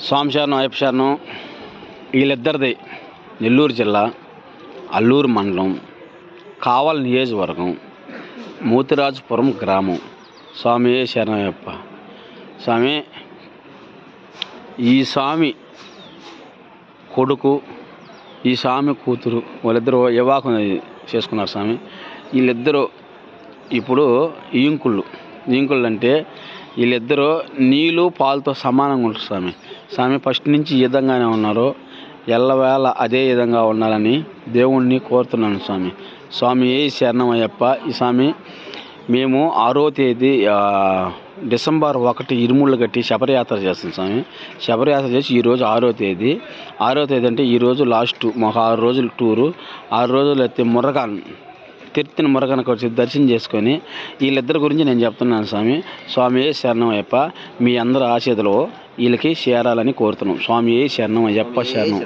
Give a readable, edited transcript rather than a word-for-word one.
స్వామి శరణం అయ్యప్ప శరణం. వీళ్ళిద్దరిది నెల్లూరు జిల్లా అల్లూరు మండలం కావల్ నియోజకవర్గం మూతిరాజపురం గ్రామం. స్వామి శరణం అయ్యప్ప. స్వామి, ఈ స్వామి కొడుకు, ఈ స్వామి కూతురు వాళ్ళిద్దరూ వివాహం చేసుకున్నారు స్వామి. వీళ్ళిద్దరూ ఇప్పుడు ఈంకుళ్ళు అంటే వీళ్ళిద్దరూ నీళ్ళు పాలతో సమానంగా ఉంటారు స్వామి. స్వామి ఫస్ట్ నుంచి ఈ విధంగానే ఉన్నారు, ఎల్లవేళ అదే విధంగా ఉండాలని దేవుణ్ణి కోరుతున్నాను స్వామి. స్వామి శరణం అయ్యప్ప. ఈ స్వామి మేము 6వ తేదీ డిసెంబర్ 1 ఇరుముళ్ళు కట్టి శబరయాత్ర చేస్తాం స్వామి. శబరయాత్ర చేసి ఈరోజు 6వ తేదీ అంటే ఈరోజు లాస్ట్ మాకు 6 రోజులు టూరు. 6 రోజులు అయితే తిరుపతిని మురగనకు వచ్చి దర్శనం చేసుకొని వీళ్ళిద్దరి గురించి నేను చెప్తున్నాను స్వామి. స్వామి శరణం అయ్యప్ప. మీ అందరి ఆశీర్వాదాలు వీళ్ళకి చేరాలని కోరుతున్నాం. స్వామి శరణం అయ్యప్ప శరణం.